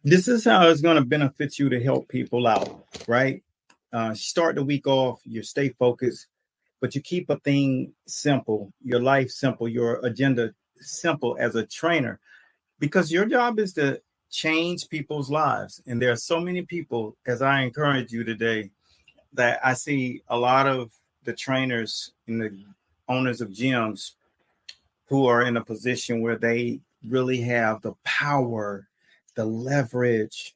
This is how it's going to benefit you to help people out, right? Start the week off, you stay focused, but you keep a thing simple, your life simple, your agenda simple as a trainer, because your job is to change people's lives. And there are so many people, as I encourage you today, that I see a lot of the trainers and the owners of gyms who are in a position where they really have the power, the leverage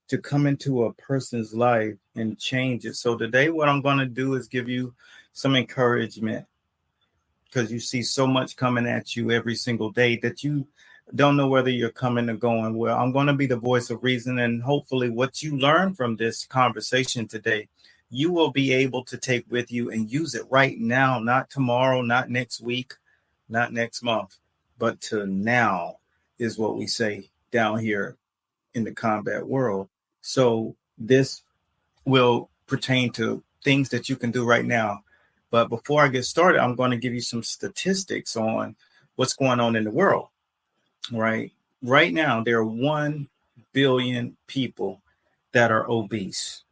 to come into a person's life and change it. So today, what I'm going to do is give you some encouragement, because you see so much coming at you every single day that you don't know whether you're coming or going. Well, I'm going to be the voice of reason, and hopefully what you learn from this conversation today, you will be able to take with you and use it right now, not tomorrow, not next week, not next month, but to now, is what we say down here in the combat world. So this will pertain to things that you can do right now. But before I get started, I'm going to give you some statistics on what's going on in the world, right? Right now, there are 1 billion people that are obese.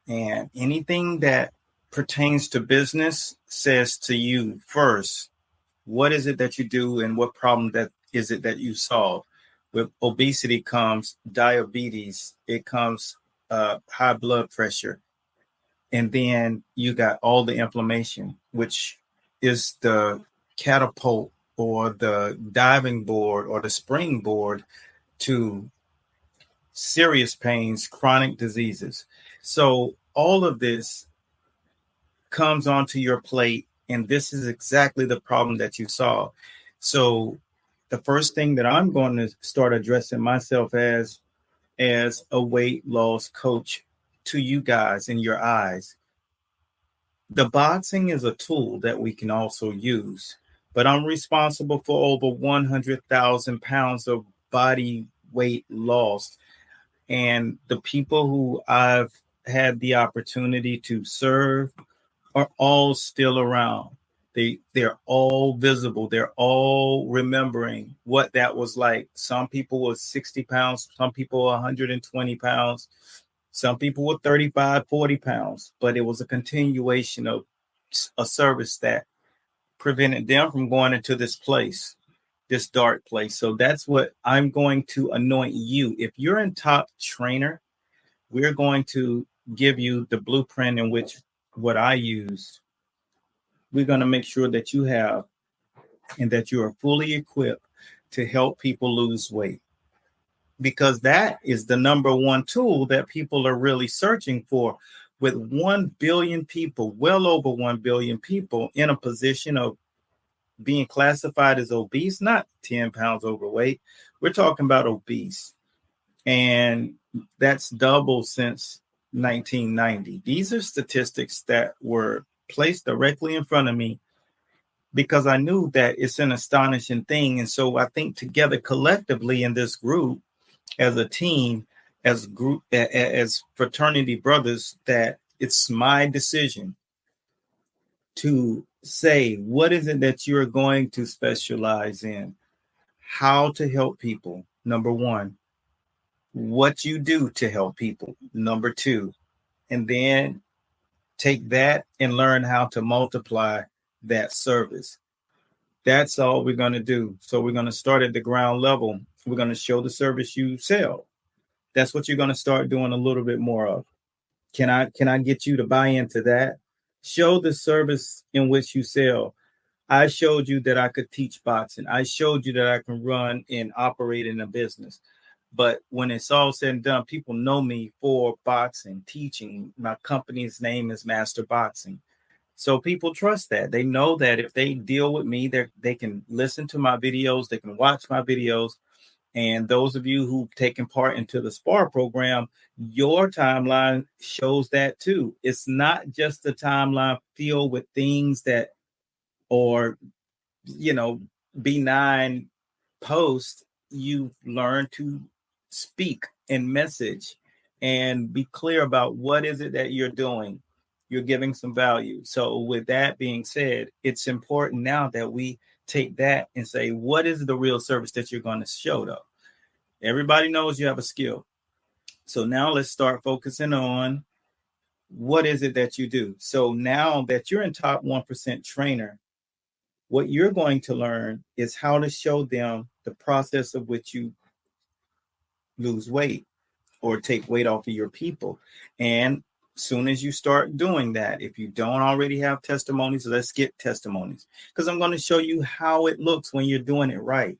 And anything that pertains to business says to you first, what is it that you do and what problem that is it that you solve? With obesity comes diabetes, it comes high blood pressure, and then you got all the inflammation, which is the catapult or the diving board or the springboard to serious pains, chronic diseases. So all of this comes onto your plate, and this is exactly the problem that you saw. So the first thing that I'm going to start addressing myself as a weight loss coach to you guys in your eyes, the boxing is a tool that we can also use, but I'm responsible for over 100,000 pounds of body weight loss. And the people who I've had the opportunity to serve are all still around. They're all visible. They're all remembering what that was like. Some people were 60 pounds, some people 120 pounds, some people were 35, 40 pounds, but it was a continuation of a service that prevented them from going into this place, this dark place. So that's what I'm going to anoint you. If you're in top trainer, we're going to give you the blueprint in which what I use. We're going to make sure that you have and that you are fully equipped to help people lose weight, because that is the number one tool that people are really searching for. With 1 billion people, well over 1 billion people in a position of being classified as obese, not 10 pounds overweight. We're talking about obese. And that's double since 1990. These are statistics that were placed directly in front of me because I knew that it's an astonishing thing. And so I think together collectively in this group, as a team, as group, as fraternity brothers, that it's my decision to say, what is it that you're going to specialize in? How to help people, number one. What you do to help people, number two. And then take that and learn how to multiply that service. That's all we're going to do. So we're going to start at the ground level. We're going to show the service you sell. That's what you're going to start doing a little bit more of. Can I get you to buy into that? Show the service in which you sell. I showed you that I could teach boxing. I showed you that I can run and operate in a business. But when it's all said and done, people know me for boxing, teaching. My company's name is Master Boxing. So people trust that. They know that if they deal with me, they can listen to my videos, they can watch my videos. And those of you who've taken part into the SPAR program, your timeline shows that too. It's not just a timeline filled with things that are, benign posts. You've learned to speak and message and be clear about what is it that you're doing. You're giving some value. So with that being said, it's important now that we take that and say, what is the real service that you're going to show though? Everybody knows you have a skill. So now let's start focusing on what is it that you do. So now that you're in top 1% trainer, what you're going to learn is how to show them the process of which you lose weight or take weight off of your people. And soon as you start doing that, if you don't already have testimonies, let's get testimonies, because I'm going to show you how it looks when you're doing it right.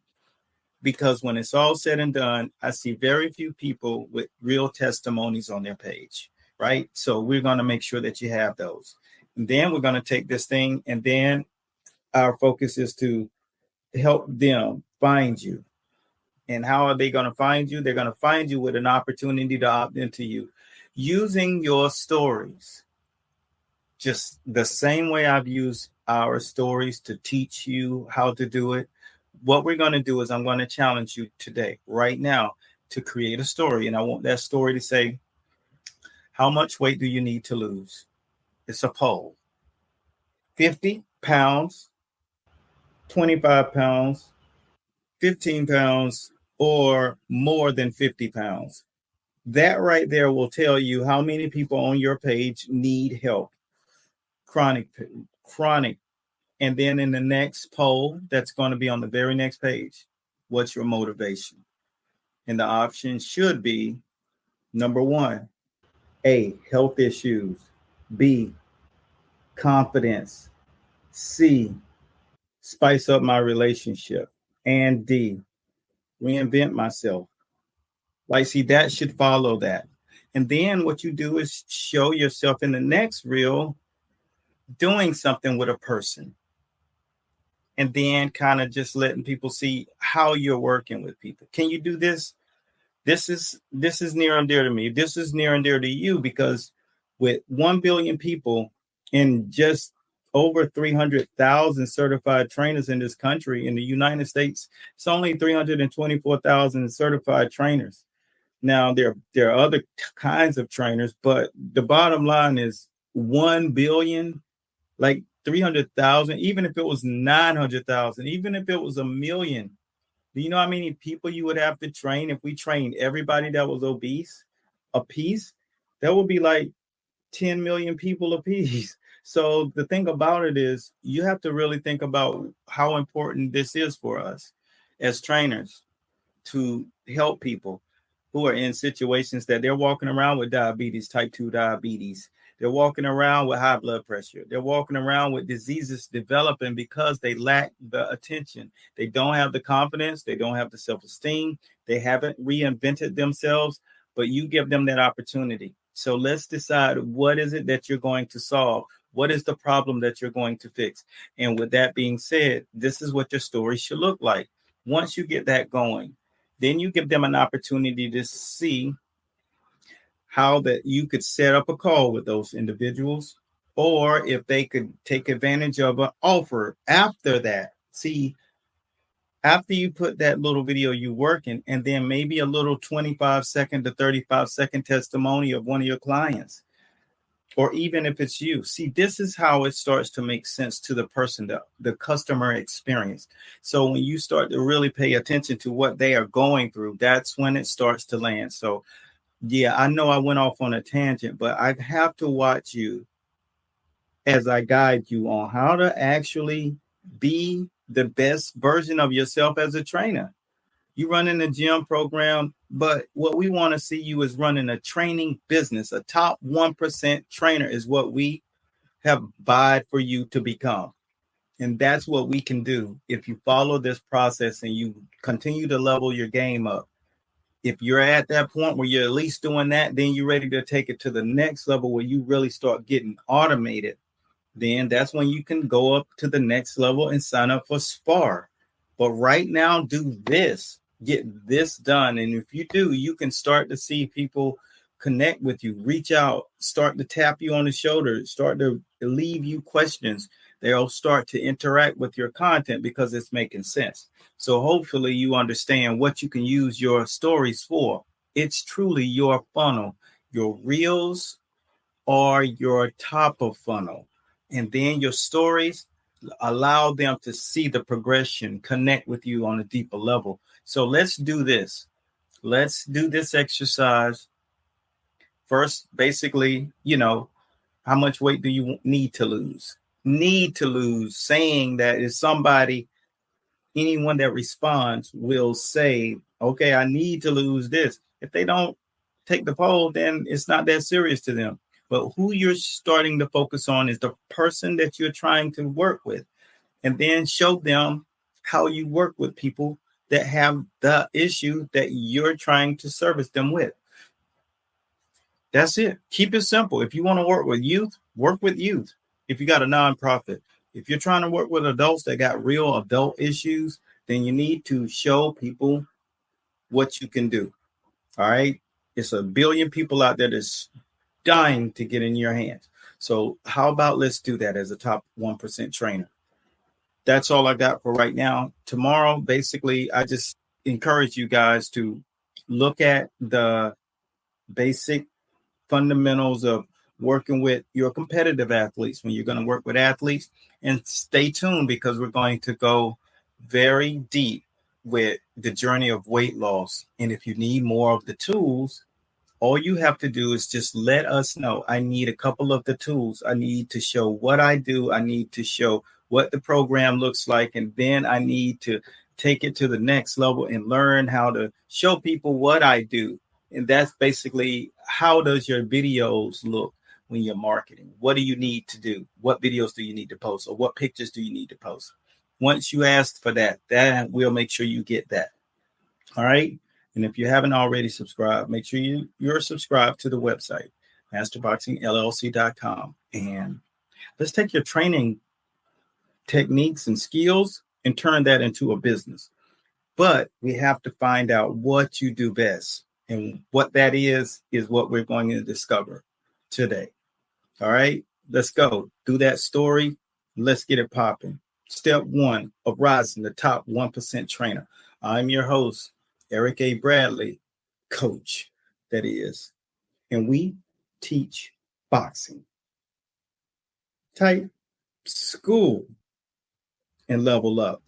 Because when it's all said and done, I see very few people with real testimonies on their page, right? So we're going to make sure that you have those. And then we're going to take this thing, and then our focus is to help them find you. And how are they going to find you? They're going to find you with an opportunity to opt into you using your stories. Just the same way I've used our stories to teach you how to do it. What we're going to do is I'm going to challenge you today, right now, to create a story. And I want that story to say, how much weight do you need to lose? It's a poll. 50 pounds, 25 pounds, 15 pounds, or more than 50 pounds. That right there will tell you how many people on your page need help. Chronic. And then in the next poll, that's going to be on the very next page, what's your motivation? And the option should be number 1, A, health issues, B, confidence, C, spice up my relationship, and D, reinvent myself. Like, see, that should follow that. And then what you do is show yourself in the next reel doing something with a person. And then kind of just letting people see how you're working with people. Can you do this? This is near and dear to me. This is near and dear to you, because with 1 billion people and just over 300,000 certified trainers in this country, in the United States, it's only 324,000 certified trainers. Now, there are other kinds of trainers, but the bottom line is 1 billion, like 300,000, even if it was 900,000, even if it was 1 million. Do you know how many people you would have to train if we trained everybody that was obese a piece? That would be like 10 million people a piece. So the thing about it is you have to really think about how important this is for us as trainers to help people who are in situations that they're walking around with diabetes, type 2 diabetes. They're walking around with high blood pressure. They're walking around with diseases developing because they lack the attention. They don't have the confidence. They don't have the self-esteem. They haven't reinvented themselves, but you give them that opportunity. So let's decide, what is it that you're going to solve? What is the problem that you're going to fix? And with that being said, this is what your story should look like. Once you get that going, then you give them an opportunity to see how that you could set up a call with those individuals, or if they could take advantage of an offer after that. See, after you put that little video you working, and then maybe a little 25-second to 35-second testimony of one of your clients, or even if it's you. See, this is how it starts to make sense to the person, the customer experience. So when you start to really pay attention to what they are going through, that's when it starts to land. So yeah, I know I went off on a tangent, but I have to watch you as I guide you on how to actually be the best version of yourself as a trainer. You running a gym program, but what we want to see you is running a training business. A top 1% trainer is what we have vied for you to become. And that's what we can do if you follow this process and you continue to level your game up. If you're at that point where you're at least doing that, then you're ready to take it to the next level where you really start getting automated. Then that's when you can go up to the next level and sign up for SPAR. But right now, do this, get this done. And if you do, you can start to see people connect with you, reach out, start to tap you on the shoulder, start to leave you questions. They'll start to interact with your content because it's making sense. So hopefully you understand what you can use your stories for. It's truly your funnel, your reels are your top of funnel. And then your stories allow them to see the progression, connect with you on a deeper level. So let's do this. let's do this exercise. First, basically, how much weight do you need to lose? Need to lose, saying that is somebody, anyone that responds will say, okay, I need to lose this. If they don't take the poll, then it's not that serious to them. But who you're starting to focus on is the person that you're trying to work with. And then show them how you work with people that have the issue that you're trying to service them with. That's it. Keep it simple. If you want to work with youth, work with youth. If you got a nonprofit, if you're trying to work with adults that got real adult issues, then you need to show people what you can do. All right. It's a billion people out there that's dying to get in your hands. So how about let's do that as a top 1% trainer? That's all I got for right now. Tomorrow, basically, I just encourage you guys to look at the basic fundamentals of working with your competitive athletes when you're going to work with athletes, and stay tuned because we're going to go very deep with the journey of weight loss. And if you need more of the tools, all you have to do is just let us know. I need a couple of the tools. I need to show what I do. I need to show what the program looks like. And then I need to take it to the next level and learn how to show people what I do. And that's basically, how does your videos look when you're marketing? What do you need to do? What videos do you need to post? Or what pictures do you need to post? Once you ask for that, we'll make sure you get that. All right. And if you haven't already subscribed, make sure you're subscribed to the website, masterboxingllc.com. And let's take your training techniques and skills and turn that into a business. But we have to find out what you do best. And what that is what we're going to discover today. All right, let's go. Do that story. Let's get it popping. Step 1 of rising the top 1% trainer. I'm your host, Eric A. Bradley, coach, that is. And we teach boxing. Type school and level up.